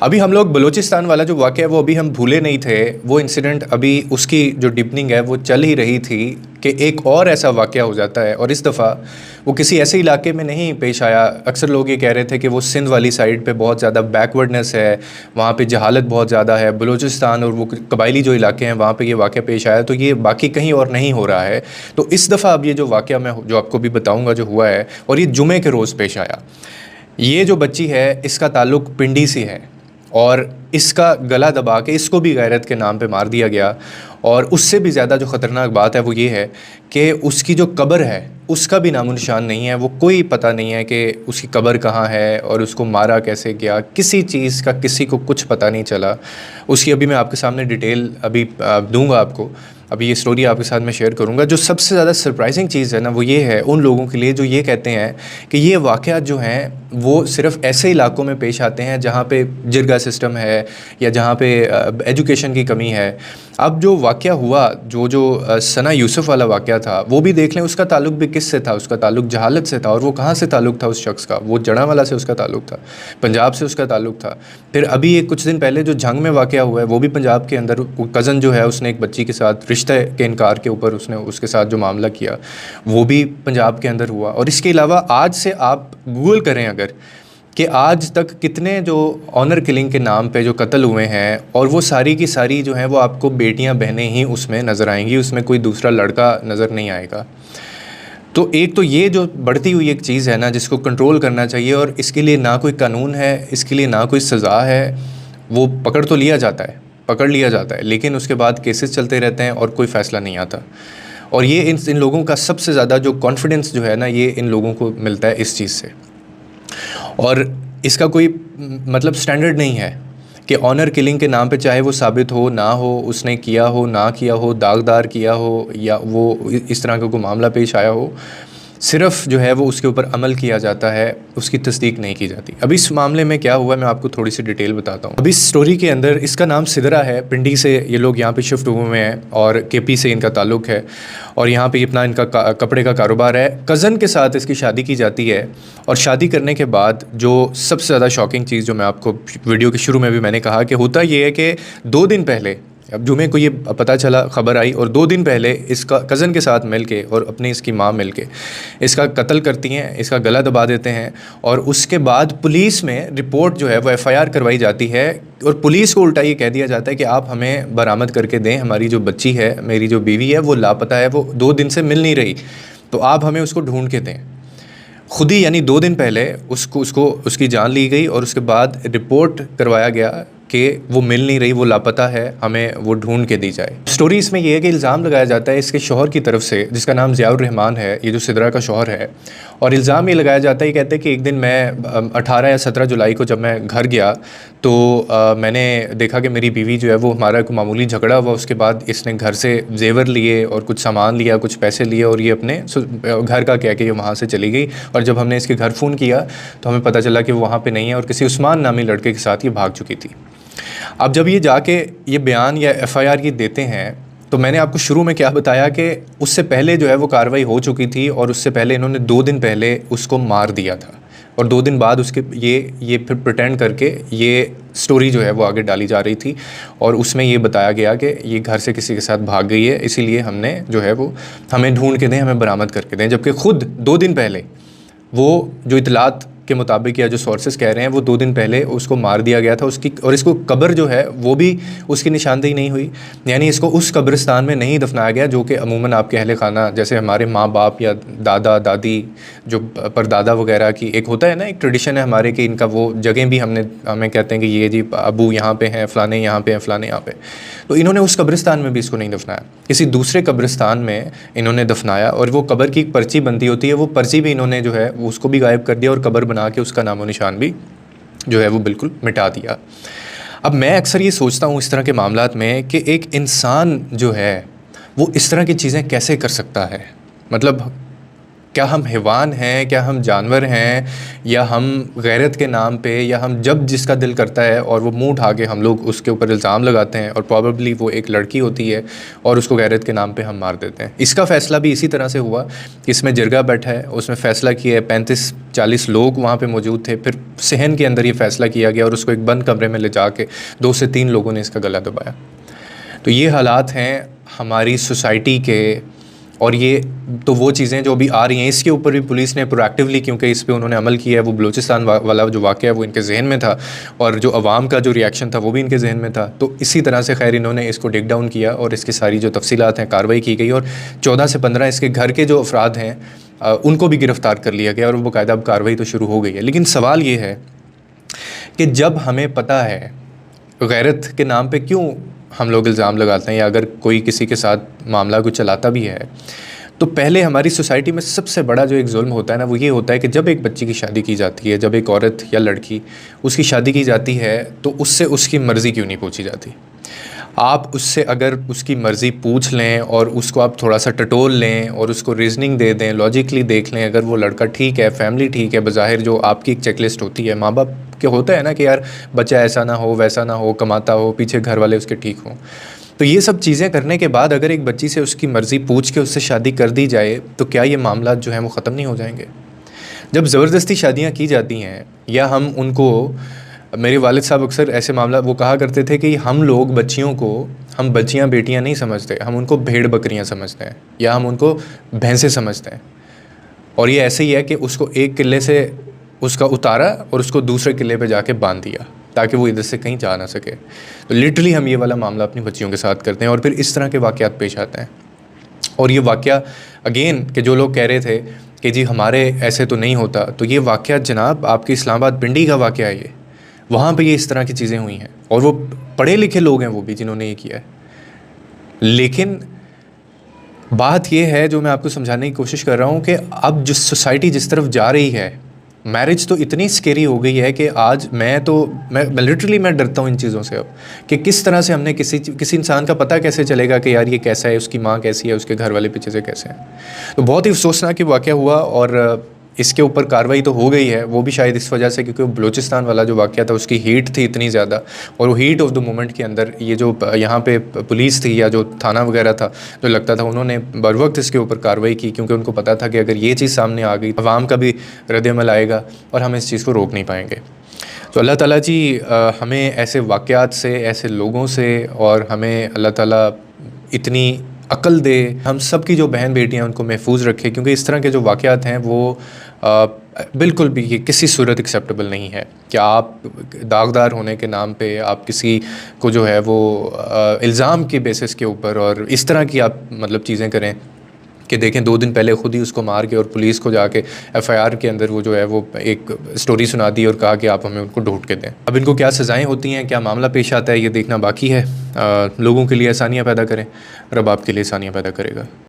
अभी हम लोग बलूचिस्तान वाला जो वाक़या है वो अभी हम भूले नहीं थे। वो इंसिडेंट अभी उसकी जो डीपनिंग है वो चल ही रही थी कि एक और ऐसा वाक़या हो जाता है, और इस दफ़ा वो किसी ऐसे इलाके में नहीं पेश आया। अक्सर लोग ये कह रहे थे कि वो सिंध वाली साइड पे बहुत ज़्यादा बैकवर्डनेस है, वहाँ पे जहालत बहुत ज़्यादा है। बलूचिस्तान और वो कबायली जो इलाके हैं वहाँ पे ये वाक़या पेश आया, तो ये बाकी कहीं और नहीं हो रहा है। तो इस दफ़ा अब ये जो वाक़या मैं जो आपको भी बताऊँगा जो हुआ है, और ये जुमे के रोज़ पेश आया। ये जो बच्ची है इसका ताल्लुक़ पिंडी से है, और इसका गला दबा के इसको भी गैरत के नाम पे मार दिया गया। और उससे भी ज़्यादा जो ख़तरनाक बात है वो ये है कि उसकी जो कब्र है उसका भी नामो निशान नहीं है। वो कोई पता नहीं है कि उसकी कब्र कहाँ है और उसको मारा कैसे गया, किसी चीज़ का किसी को कुछ पता नहीं चला। उसकी अभी मैं आपके सामने डिटेल अभी दूंगा आपको, अभी ये स्टोरी आपके साथ मैं शेयर करूंगा। जो सबसे ज़्यादा सरप्राइजिंग चीज़ है ना वो ये है उन लोगों के लिए जो ये कहते हैं कि ये वाक़यात जो हैं वो सिर्फ़ ऐसे इलाकों में पेश आते हैं जहाँ पे जिरगा सिस्टम है या जहाँ पे एजुकेशन की कमी है। अब जो वाक़या हुआ, जो सना यूसुफ़ वाला वाक़या था, वो भी देख लें, उसका ताल्लुक़ भी किससे था? उसका ताल्लुक़ जहालत से था। और वो कहाँ से ताल्लुक़ था उस शख्स का? वो जड़ांवाला से उसका ताल्लुक़ था, पंजाब से उसका ताल्लुक़ था। फिर अभी एक कुछ दिन पहले जो झंग में वाक़या हुआ है वो भी पंजाब के अंदर। कज़न जो है उसने एक बच्ची के साथ रिश्ते के इनकार के ऊपर उसने उसके साथ जो मामला किया वो भी पंजाब के अंदर हुआ। और इसके अलावा आज से आप गूगल करें अगर कि आज तक कितने जो ऑनर किलिंग के नाम पे जो कत्ल हुए हैं, और वो सारी की सारी जो हैं वो आपको बेटियां बहनें ही उसमें नज़र आएंगी, उसमें कोई दूसरा लड़का नज़र नहीं आएगा। तो एक तो ये जो बढ़ती हुई एक चीज़ है ना जिसको कंट्रोल करना चाहिए, और इसके लिए ना कोई कानून है, इसके लिए ना कोई सज़ा है। वो पकड़ तो लिया जाता है, पकड़ लिया जाता है, लेकिन उसके बाद केसेस चलते रहते हैं और कोई फ़ैसला नहीं आता। और ये इन लोगों का सबसे ज़्यादा जो कॉन्फिडेंस जो है ना ये इन लोगों को मिलता है इस चीज़ से। और इसका कोई मतलब स्टैंडर्ड नहीं है कि ऑनर किलिंग के नाम पे चाहे वो साबित हो ना हो, उसने किया हो ना किया हो, दागदार किया हो या वो इस तरह का कोई मामला पेश आया हो, सिर्फ़ जो है वो उसके ऊपर अमल किया जाता है, उसकी तस्दीक नहीं की जाती। अभी इस मामले में क्या हुआ मैं आपको थोड़ी सी डिटेल बताता हूँ। अभी इस स्टोरी के अंदर इसका नाम सिदरा है, पिंडी से ये लोग यहाँ पे शिफ्ट हुए हैं और केपी से इनका ताल्लुक़ है, और यहाँ पे अपना इनका कपड़े का कारोबार है। कज़न के साथ इसकी शादी की जाती है, और शादी करने के बाद जो सबसे ज़्यादा शॉकिंग चीज़ जो मैं आपको वीडियो के शुरू में भी मैंने कहा कि होता ये है कि 2 दिन पहले, अब जुमे को ये पता चला, ख़बर आई, और 2 दिन पहले इसका कज़न के साथ मिल के और अपनी इसकी माँ मिल के इसका कत्ल करती हैं, इसका गला दबा देते हैं। और उसके बाद पुलिस में रिपोर्ट जो है वो एफ़आईआर करवाई जाती है, और पुलिस को उल्टा ये कह दिया जाता है कि आप हमें बरामद करके दें, हमारी जो बच्ची है, मेरी जो बीवी है वो लापता है, वो 2 दिन से मिल नहीं रही, तो आप हमें उसको ढूंढ के दें। खुद ही यानी 2 दिन पहले उसको उसकी जान ली गई, और उसके बाद रिपोर्ट करवाया गया कि वो मिल नहीं रही, वो लापता है, हमें वो ढूंढ के दी जाए। स्टोरी इसमें ये है कि इल्ज़ाम लगाया जाता है इसके शौहर की तरफ से, जिसका नाम ज़ियाउर रहमान है, ये जो सिदरा का शौहर है। और इल्ज़ाम ये लगाया जाता है, कहते हैं कि एक दिन मैं 18 या 17 जुलाई को जब मैं घर गया तो मैंने देखा कि मेरी बीवी जो है वो, हमारा एक मामूली झगड़ा हुआ, उसके बाद इसने घर से जेवर लिए और कुछ सामान लिया, कुछ पैसे लिए, और ये अपने घर का कह के ये वहाँ से चली गई। और जब हमने इसके घर फ़ोन किया तो हमें पता चला कि वो वहाँ पे नहीं है, और किसी उस्मान नामी लड़के के साथ ये भाग चुकी थी। अब जब ये जाके ये बयान या एफ़आईआर ये देते हैं, तो मैंने आपको शुरू में क्या बताया कि उससे पहले जो है वो कार्रवाई हो चुकी थी, और उससे पहले इन्होंने 2 दिन पहले उसको मार दिया था, और 2 दिन बाद उसके ये फिर प्रिटेंड करके ये स्टोरी जो है वो आगे डाली जा रही थी, और उसमें ये बताया गया कि ये घर से किसी के साथ भाग गई है, इसीलिए हमने जो है वो, हमें ढूंढ के दें, हमें बरामद करके दें। जबकि ख़ुद 2 दिन पहले वो जो इतलात के मुताबिक या जो सोर्सेज कह रहे हैं वो 2 दिन पहले उसको मार दिया गया था उसकी, और इसको कब्र जो है वो भी उसकी निशानदेही नहीं हुई, यानी इसको उस कब्रिस्तान में नहीं दफनाया गया जो कि अमूमन आपके अहले खाना, जैसे हमारे माँ बाप या दादा दादी, जो परदादा वगैरह की एक होता है ना, एक ट्रेडिशन है हमारे कि इनका वो जगह भी हमें कहते हैं कि ये जी अबू यहाँ पे हैं, फ़लाने यहाँ पे हैं, फ़लाने यहाँ पे। तो इन्होंने उस कब्रिस्तान में भी इसको नहीं दफनाया, किसी दूसरे कब्रिस्तान में इन्होंने दफनाया। और वो कब्र की एक पर्ची बनती होती है, वो पर्ची भी इन्होंने जो है वो उसको भी गायब कर दिया, और कब्र बना के उसका नामो निशान भी जो है वो बिल्कुल मिटा दिया। अब मैं अक्सर ये सोचता हूँ इस तरह के मामलात में कि एक इंसान जो है वो इस तरह की चीज़ें कैसे कर सकता है, मतलब क्या हम हैवान हैं, क्या हम जानवर हैं, या हम गैरत के नाम पे, या हम जब जिसका दिल करता है और वो मुंह उठा के हम लोग उसके ऊपर इल्ज़ाम लगाते हैं और प्रॉबेबली वो एक लड़की होती है और उसको गैरत के नाम पे हम मार देते हैं। इसका फ़ैसला भी इसी तरह से हुआ कि इसमें जिरगा बैठा है, उसमें फ़ैसला किया है, 35-40 लोग वहाँ पे मौजूद थे, फिर सहन के अंदर ये फ़ैसला किया गया और उसको एक बंद कमरे में ले जाके 2 से 3 लोगों ने इसका गला दबाया। तो ये हालात हैं हमारी सोसाइटी के, और ये तो वो चीज़ें जो अभी आ रही हैं, इसके ऊपर भी पुलिस ने प्रोएक्टिवली, क्योंकि इस पे उन्होंने अमल किया है, वो बलूचिस्तान वाला जो वाक़या है वो इनके जहन में था और जो अवाम का जो रिएक्शन था वो भी इनके जहन में था। तो इसी तरह से खैर इन्होंने इसको टेक डाउन किया और इसकी सारी जो तफसीलात हैं कार्रवाई की गई और 14 से 15 इसके घर के जो अफराद हैं उनको भी गिरफ़्तार कर लिया गया और वो बाकायदा अब कार्रवाई तो शुरू हो गई है। लेकिन सवाल ये है कि जब हमें पता है गैरत के नाम पे क्यों हम लोग इल्ज़ाम लगाते हैं, या अगर कोई किसी के साथ मामला कुछ चलाता भी है, तो पहले हमारी सोसाइटी में सबसे बड़ा जो एक जुल्म होता है ना, वो ये होता है कि जब एक बच्ची की शादी की जाती है, जब एक औरत या लड़की उसकी शादी की जाती है, तो उससे उसकी मर्ज़ी क्यों नहीं पूछी जाती। आप उससे अगर उसकी मर्ज़ी पूछ लें और उसको आप थोड़ा सा टटोल लें और उसको रीज़निंग दे दें, लॉजिकली देख लें, अगर वो लड़का ठीक है, फैमिली ठीक है, बज़ाहिर जो आपकी एक चेकलिस्ट होती है, माँ बाप के होता है ना कि यार बच्चा ऐसा ना हो, वैसा ना हो, कमाता हो, पीछे घर वाले उसके ठीक हों, तो ये सब चीज़ें करने के बाद अगर एक बच्ची से उसकी मर्ज़ी पूछ के उससे शादी कर दी जाए, तो क्या ये मामला जो है वो ख़त्म नहीं हो जाएंगे। जब ज़बरदस्ती शादियाँ की जाती हैं, या हम उनको, मेरे वालिद साहब अक्सर ऐसे मामला वो कहा करते थे कि हम लोग बच्चियों को, हम बच्चियाँ बेटियाँ नहीं समझते, हम उनको भेड़ बकरियाँ समझते हैं, या हम उनको भैंसें समझते हैं। और ये ऐसे ही है कि उसको एक किले से उसका उतारा और उसको दूसरे किले पे जाके बांध दिया ताकि वो इधर से कहीं जा ना सके। तो लिटरली हम ये वाला मामला अपनी बच्चियों के साथ करते हैं और फिर इस तरह के वाक़यात पेश आते हैं। और ये वाक़या अगेन कि जो लोग कह रहे थे कि जी हमारे ऐसे तो नहीं होता, तो ये वाक़या जनाब आपके इस्लामाबाद पिंडी का वाक़या है, ये वहाँ पे ये इस तरह की चीज़ें हुई हैं और वो पढ़े लिखे लोग हैं वो भी जिन्होंने ये किया है। लेकिन बात ये है जो मैं आपको समझाने की कोशिश कर रहा हूँ कि अब जो सोसाइटी जिस तरफ जा रही है, मैरिज तो इतनी स्केरी हो गई है कि आज मैं लिटरली मैं डरता हूँ इन चीज़ों से अब, कि किस तरह से हमने किसी इंसान का पता कैसे चलेगा कि यार ये कैसा है, उसकी माँ कैसी है, उसके घर वाले पीछे से कैसे हैं। तो बहुत ही अफसोसनाक वाक़या हुआ और इसके ऊपर कार्रवाई तो हो गई है, वो भी शायद इस वजह से क्योंकि वो बलूचिस्तान वाला जो वाक़या था उसकी हीट थी इतनी ज़्यादा, और वो हीट ऑफ द मोमेंट के अंदर ये जो यहाँ पे पुलिस थी या जो थाना वगैरह था जो लगता था, उन्होंने बर वक्त इसके ऊपर कार्रवाई की क्योंकि उनको पता था कि अगर ये चीज़ सामने आ गई अवाम का भी रद्द-ए-अमल आएगा और हम इस चीज़ को रोक नहीं पाएंगे। तो अल्लाह ताला जी हमें ऐसे वाक़यात से, ऐसे लोगों से, और हमें अल्लाह ताला इतनी अक्ल दे, हम सब की जो बहन बेटियां उनको महफूज रखे, क्योंकि इस तरह के जो वाक़यात हैं वो बिल्कुल भी ये किसी सूरत एक्सेप्टेबल नहीं है कि आप दागदार होने के नाम पे आप किसी को जो है वो इल्ज़ाम के बेसिस के ऊपर और इस तरह की आप मतलब चीज़ें करें कि देखें 2 दिन पहले ख़ुद ही उसको मार के और पुलिस को जाके एफआईआर के अंदर वो जो है वो एक स्टोरी सुना दी और कहा कि आप हमें उनको ढूंढ के दें। अब इनको क्या सज़ाएं होती हैं, क्या मामला पेश आता है, ये देखना बाकी है। लोगों के लिए आसानियाँ पैदा करें, रब आपके लिए आसानियाँ पैदा करेगा।